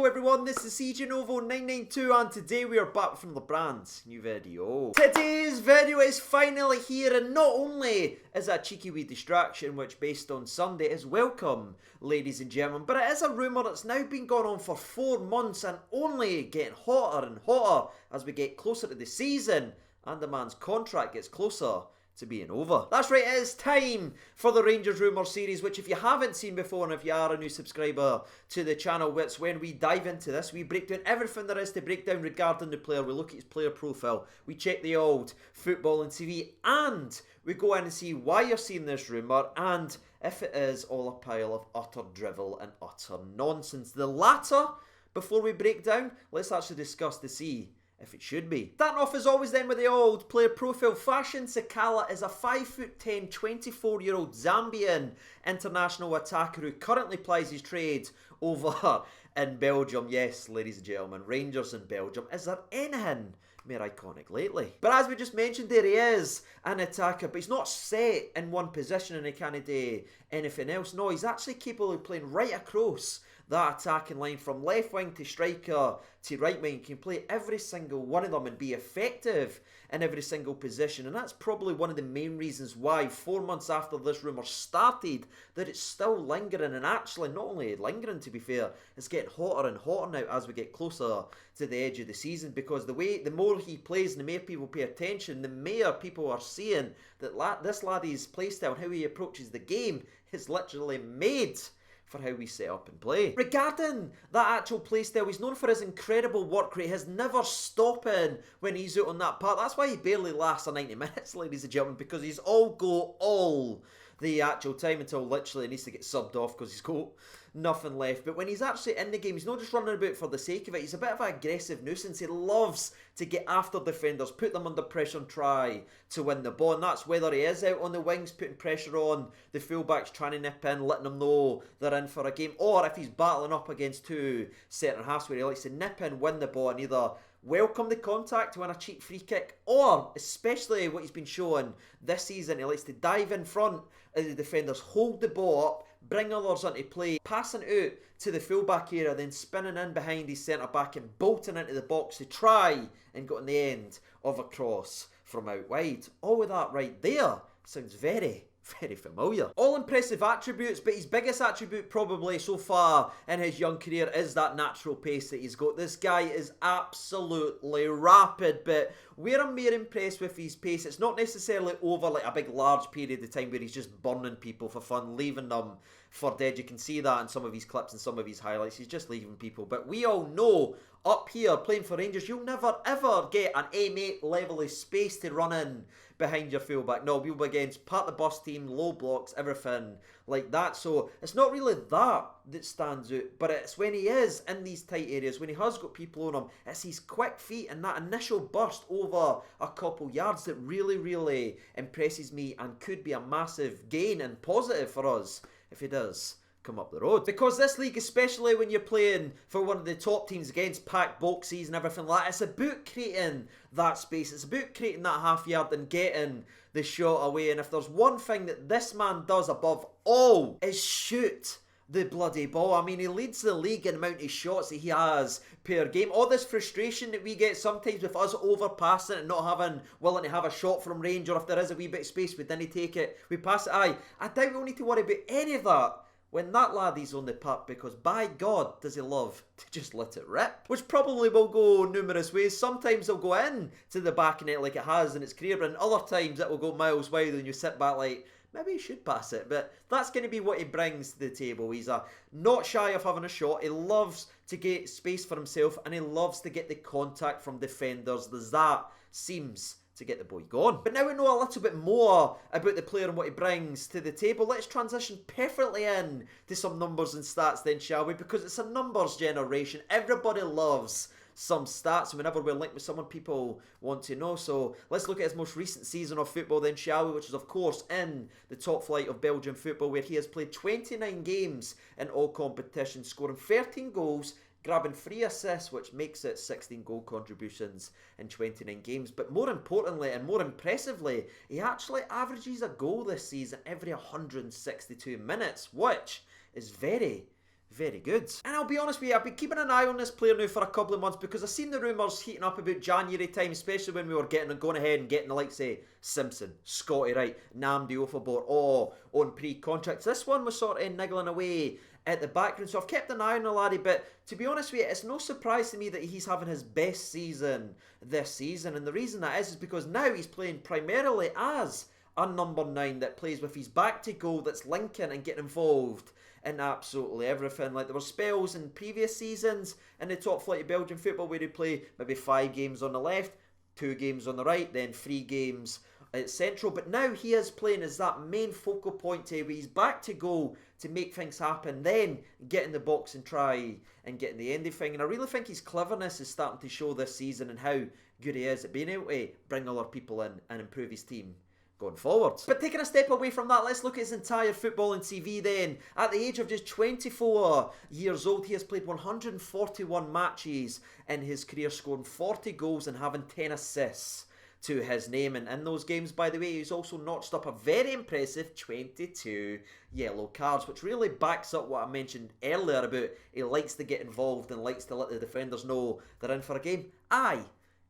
Hello everyone, this is CJNovo992 and today we are back from the brand new video. Today's video is finally here, and not only is it a cheeky wee distraction which based on Sunday is welcome, ladies and gentlemen, but it is a rumour that's now been going on for 4 months and only getting hotter and hotter as we get closer to the season and the man's contract gets closer to being over. That's right, it is time for the Rangers Rumour series, which if you haven't seen before and if you are a new subscriber to the channel, it's when we dive into this, we break down everything there is to break down regarding the player. We look at his player profile, we check the old football and TV, and we go in and see why you're seeing this rumour and if it is all a pile of utter drivel and utter nonsense. The latter, before we break down, let's actually discuss to see if it should be. Starting off as always then with the old player profile fashion, Sakala is a 5'10", 24-year-old Zambian international attacker who currently plies his trade over in Belgium. Yes, ladies and gentlemen, Rangers in Belgium. Is there anything more iconic lately? But as we just mentioned, there he is, an attacker, but he's not set in one position and he can't do anything else. No, he's actually capable of playing right across that attacking line from left wing to striker to right wing. He can play every single one of them and be effective in every single position, and that's probably one of the main reasons why 4 months after this rumour started that it's still lingering, and actually not only lingering, to be fair, it's getting hotter and hotter now as we get closer to the edge of the season, because the more he plays and the more people pay attention, the more people are seeing that this laddie's playstyle and how he approaches the game is literally made for how we set up and play. Regarding that actual playstyle, he's known for his incredible work rate, his never stopping when he's out on that part. That's why he barely lasts a 90 minutes, ladies and gentlemen, because he's all the actual time until literally he needs to get subbed off because he's got nothing left. But when he's actually in the game, he's not just running about for the sake of it. He's a bit of an aggressive nuisance. He loves to get after defenders, put them under pressure and try to win the ball. And that's whether he is out on the wings putting pressure on the fullbacks, trying to nip in, letting them know they're in for a game, or if he's battling up against two centre-halves where he likes to nip in, win the ball and either welcome the contact to win a cheap free kick, or, especially what he's been showing this season, he likes to dive in front of the defenders, hold the ball up, bring others into play, passing out to the fullback area, then spinning in behind his centre-back and bolting into the box to try and get on the end of a cross from out wide. All of that right there sounds very familiar. All impressive attributes, but his biggest attribute probably so far in his young career is that natural pace that he's got. This guy is absolutely rapid, but where I'm more impressed with his pace, it's not necessarily over like a big large period of time where he's just burning people for fun, leaving them for dead. You can see that in some of his clips and some of his highlights. He's just leaving people. But we all know up here playing for Rangers, you'll never ever get an M8 level of space to run in behind your fullback. No, we'll be against part of the bus team, low blocks, everything like that. So it's not really that stands out, but it's when he is in these tight areas, when he has got people on him, it's his quick feet and that initial burst over a couple yards that really impresses me and could be a massive gain and positive for us if he does come up the road. Because this league, especially when you're playing for one of the top teams against packed boxes and everything like that, it's about creating that space. It's about creating that half yard and getting the shot away. And if there's one thing that this man does above all is shoot the bloody ball. I mean, he leads the league in amount of shots that he has per game. All this frustration that we get sometimes with us overpassing and not willing to have a shot from range, or if there is a wee bit of space, we didn't take it, we pass it. I doubt we'll need to worry about any of that when that laddie's on the puck, because by God does he love to just let it rip. Which probably will go numerous ways. Sometimes he'll go in to the back of it like it has in its career, but in other times it will go miles wide and you sit back like, maybe he should pass it. But that's going to be what he brings to the table. He's not shy of having a shot. He loves to get space for himself and he loves to get the contact from defenders. That seems to get the boy going. But now we know a little bit more about the player and what he brings to the table. Let's transition perfectly in to some numbers and stats then, shall we? Because it's a numbers generation. Everybody loves some stats, and whenever we're linked with someone, people want to know. So let's look at his most recent season of football then, shall we? Which is of course in the top flight of Belgian football, where he has played 29 games in all competitions, scoring 13 goals, grabbing 3 assists, which makes it 16 goal contributions in 29 games. But more importantly and more impressively, he actually averages a goal this season every 162 minutes, which is very very good. And I'll be honest with you, I've been keeping an eye on this player now for a couple of months because I've seen the rumours heating up about January time, especially when we were going ahead and getting the likes of Simpson, Scotty Wright, Namdi Ofabor, all on pre-contracts. This one was sort of niggling away at the background, so I've kept an eye on the laddie, but to be honest with you, it's no surprise to me that he's having his best season this season, and the reason that is because now he's playing primarily as a number 9 that plays with his back to goal, that's linking and getting involved in absolutely everything. Like, there were spells in previous seasons in the top flight of Belgian football where he'd play maybe 5 games on the left, 2 games on the right, then 3 games at central, but now he is playing as that main focal point where he's back to goal to make things happen, then get in the box and try and get in the end of thing. And I really think his cleverness is starting to show this season and how good he is at being able to bring other people in and improve his team going forward. But taking a step away from that, let's look at his entire footballing CV then. At the age of just 24 years old, he has played 141 matches in his career, scoring 40 goals and having 10 assists to his name. And in those games, by the way, he's also notched up a very impressive 22 yellow cards, which really backs up what I mentioned earlier about he likes to get involved and likes to let the defenders know they're in for a game. Aye,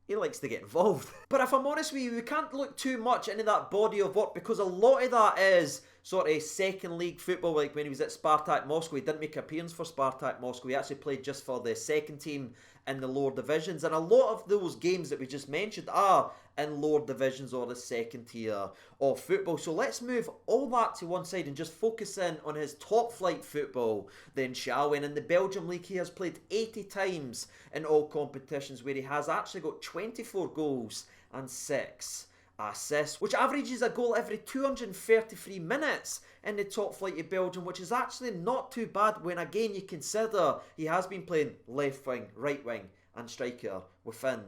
he likes to get involved. But if I'm honest with you, we can't look too much into that body of work because a lot of that is sort of second league football. Like when he was at Spartak Moscow, he didn't make an appearance for Spartak Moscow. He actually played just for the second team in the lower divisions. And a lot of those games that we just mentioned are in lower divisions or the second tier of football. So let's move all that to one side and just focus in on his top flight football then, shall we? And in the Belgium League, he has played 80 times in all competitions where he has actually got 24 goals and 6 assists, which averages a goal every 233 minutes in the top flight of Belgium, which is actually not too bad when again you consider he has been playing left wing, right wing and striker within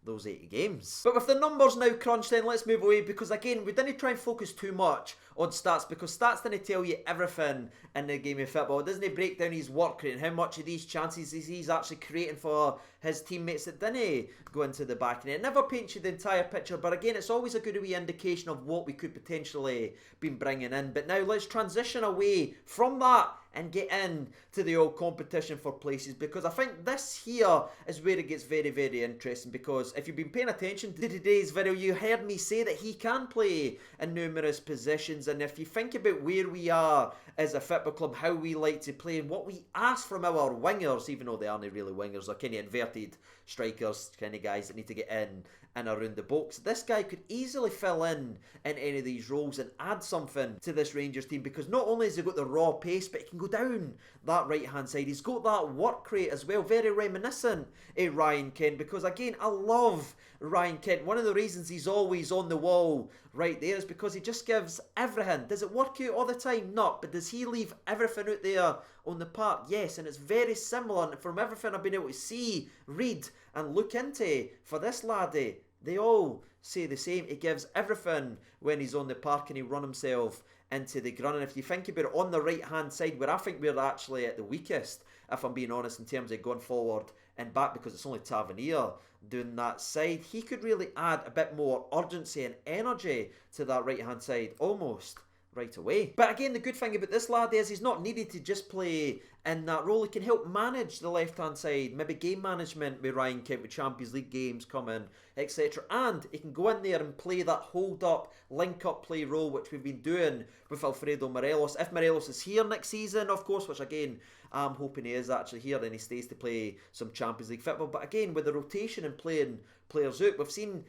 those 80 games. But with the numbers now crunched in, let's move away because again we didn't try and focus too much on stats because stats didn't tell you everything in the game of football. It doesn't break down his work rate and how much of these chances he's actually creating for his teammates that didn't go into the back. And it never paints you the entire picture, but again it's always a good wee indication of what we could potentially be bringing in. But now let's transition away from that and get in to the old competition for places because I think this here is where it gets very, very interesting because if you've been paying attention to today's video, you heard me say that he can play in numerous positions, and if you think about where we are as a football club, how we like to play and what we ask from our wingers, even though they aren't really wingers, they're kind of inverted strikers, kind of guys that need to get in and around the box. This guy could easily fill in any of these roles and add something to this Rangers team because not only has he got the raw pace, but he can go down that right hand side. He's got that work rate as well, very reminiscent of Ryan Kent because again I love Ryan Kent. One of the reasons he's always on the wall right there is because he just gives everything. Does it work out all the time? Not. But does he leave everything out there on the park? Yes, and it's very similar. And from everything I've been able to see, read and look into for this laddie, they all say the same. He gives everything when he's on the park and he run himself into the ground. And if you think about it on the right hand side, where I think we're actually at the weakest, if I'm being honest, in terms of going forward and back, because it's only Tavernier doing that side, he could really add a bit more urgency and energy to that right hand side almost right away. But again, the good thing about this lad is he's not needed to just play in that role. He can help manage the left hand side, maybe game management with Ryan Kent with Champions League games coming, etc. And he can go in there and play that hold up, link up play role, which we've been doing with Alfredo Morelos. If Morelos is here next season, of course, which again I'm hoping he is actually here, then he stays to play some Champions League football. But again, with the rotation and playing players out, we've seen,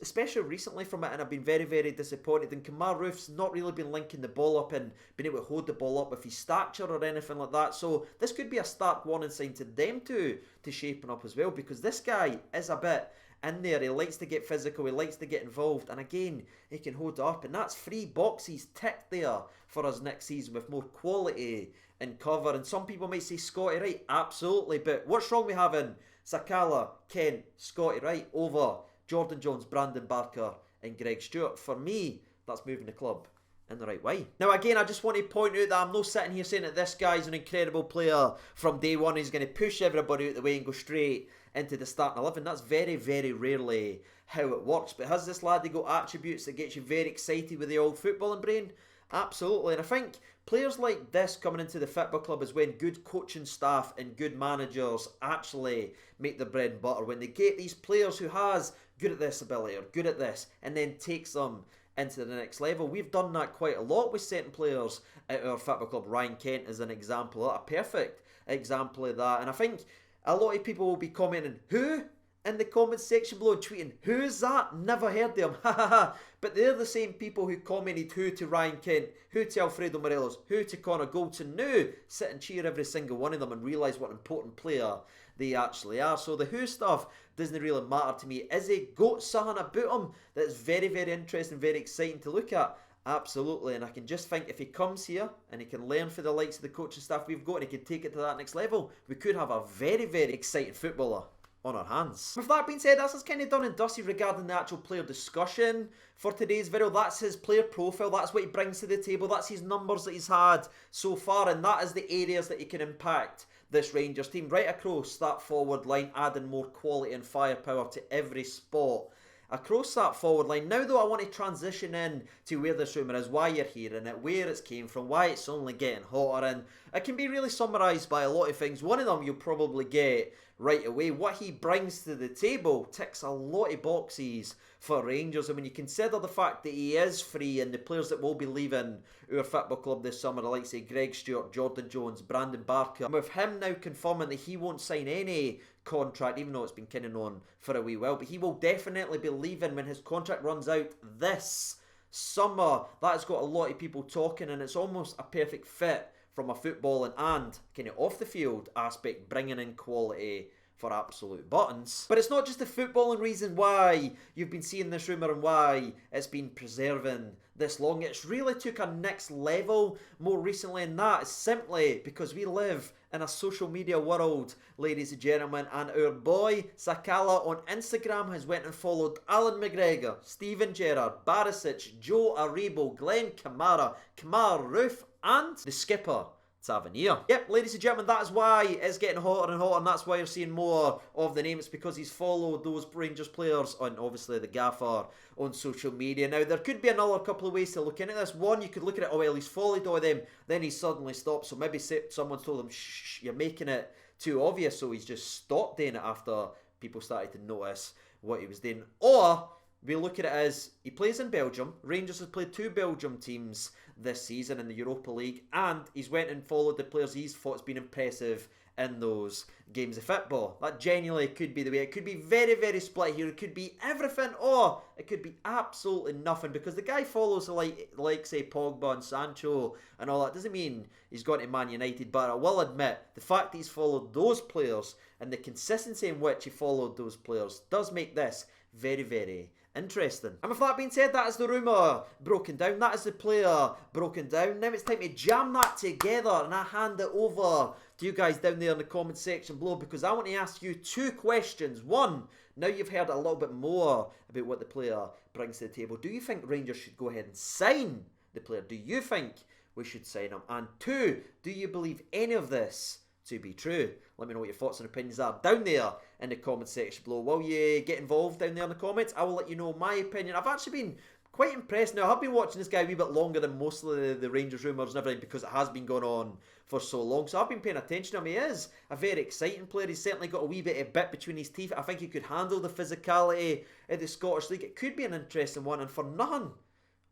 especially recently from it, and I've been very, very disappointed. And Kamar Roof's not really been linking the ball up and being able to hold the ball up with his stature or anything like that. So this could be a stark warning sign to them to shaping up as well, because this guy is a bit in there. He likes to get physical, he likes to get involved, and again, he can hold it up. And that's 3 boxes ticked there for us next season with more quality and cover. And some people might say Scotty Wright, absolutely, but what's wrong with having Sakala, Kent, Scotty Wright over Jordan Jones, Brandon Barker and Greg Stewart? For me, that's moving the club in the right way. Now again, I just want to point out that I'm not sitting here saying that this guy's an incredible player from day one. He's going to push everybody out the way and go straight into the starting 11. That's very, very rarely how it works. But has this lad got attributes that gets you very excited with the old footballing brain? Absolutely, and I think players like this coming into the football club is when good coaching staff and good managers actually make the bread and butter. When they get these players who has good at this ability or good at this and then takes them into the next level. We've done that quite a lot with certain players at our football club. Ryan Kent is an example, a perfect example of that. And I think a lot of people will be commenting, who? In the comments section below, tweeting, who's that? Never heard of him. Ha ha ha. But they're the same people who commented who to Ryan Kent, who to Alfredo Morelos, who to Connor Goldson. Now sit and cheer every single one of them and realise what an important player they actually are. So the who stuff doesn't really matter to me. Is he got something about him that's very, very interesting, very exciting to look at? Absolutely, and I can just think if he comes here and he can learn for the likes of the coaching staff we've got and he can take it to that next level, we could have a very, very exciting footballer on our hands. With that being said, that's us kind of done and dusted regarding the actual player discussion for today's video. That's his player profile, that's what he brings to the table, that's his numbers that he's had so far, and that is the areas that he can impact this Rangers team right across that forward line, adding more quality and firepower to every spot across that forward line. Now though, I want to transition in to where this rumour is, why you're hearing it, where it's came from, why it's only getting hotter, and it can be really summarised by a lot of things. One of them you'll probably get right away. What he brings to the table ticks a lot of boxes for Rangers, and when you consider the fact that he is free and the players that will be leaving our football club this summer, like say Greg Stewart, Jordan Jones, Brandon Barker, and with him now confirming that he won't sign any contract, even though it's been kind of known for a wee while, but he will definitely be leaving when his contract runs out this summer. That has got a lot of people talking, and it's almost a perfect fit from a footballing and kind of off the field aspect, bringing in quality for absolute buttons. But it's not just the footballing reason why you've been seeing this rumour and why it's been preserving this long. It's really took a next level more recently, and that is simply because we live in a social media world, ladies and gentlemen, and our boy Sakala on Instagram has went and followed Alan McGregor, Steven Gerrard, Barisic, Joe Aribo, Glenn Kamara, Kamar Roof, and the skipper Tavernier. Yep, ladies and gentlemen, that is why it's getting hotter and hotter, and that's why you're seeing more of the name. It's because he's followed those Rangers players and obviously the gaffer on social media. Now, there could be another couple of ways to look into this. One, you could look at it, oh well, he's followed all of them, then he suddenly stopped, so maybe someone's told him, shh, you're making it too obvious, so he's just stopped doing it after people started to notice what he was doing. Or we look at it as he plays in Belgium. Rangers has played 2 Belgium teams this season in the Europa League, and he's went and followed the players he's thought's been impressive in those games of football. That genuinely could be the way. It could be very, very split here. It could be everything, or it could be absolutely nothing, because the guy follows like say Pogba and Sancho and all that. Doesn't mean he's gone to Man United, but I will admit the fact that he's followed those players and the consistency in which he followed those players does make this very, very interesting. And with that being said, that is the rumour broken down. That is the player broken down. Now it's time to jam that together, and I hand it over to you guys down there in the comment section below, because I want to ask you 2 questions. One, now you've heard a little bit more about what the player brings to the table, do you think Rangers should go ahead and sign the player? Do you think we should sign him? And 2, do you believe any of this to be true? Let me know what your thoughts and opinions are down there in the comment section below. While you get involved down there in the comments, I will let you know my opinion. I've actually been quite impressed now. I've been watching this guy a wee bit longer than most of the Rangers rumours and everything, because it has been going on for so long. So I've been paying attention to him. He is a very exciting player. He's certainly got a wee bit of bit between his teeth. I think he could handle the physicality of the Scottish League. It could be an interesting one, and for nothing,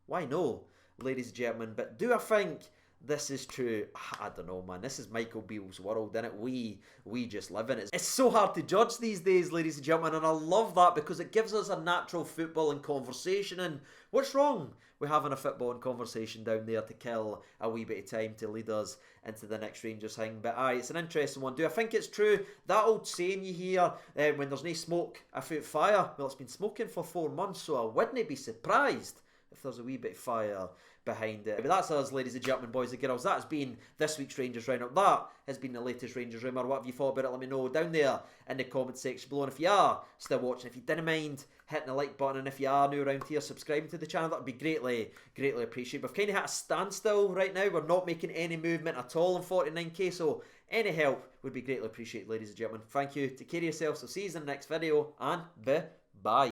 why no, ladies and gentlemen. But do I think this is true? I don't know, man. This is Michael Beale's world, innit? We just live in it. It's so hard to judge these days, ladies and gentlemen, and I love that, because it gives us a natural football and conversation. And what's wrong with having a football and conversation down there to kill a wee bit of time to lead us into the next Rangers thing? But aye, it's an interesting one. Do I think it's true? That old saying you hear, when there's no smoke, a foot fire. Well, it's been smoking for 4 months, so I wouldn't be surprised if there's a wee bit of fire behind it. But that's us, ladies and gentlemen, boys and girls. That has been this week's Rangers Roundup. That has been the latest Rangers rumour. What have you thought about it? Let me know down there in the comment section below. And if you are still watching, if you didn't mind hitting the like button, and if you are new around here, subscribing to the channel, that would be greatly, greatly appreciated. We've kind of hit a standstill right now. We're not making any movement at all in 49k, so any help would be greatly appreciated, ladies and gentlemen. Thank you. Take care of yourselves. So see you in the next video, and bye.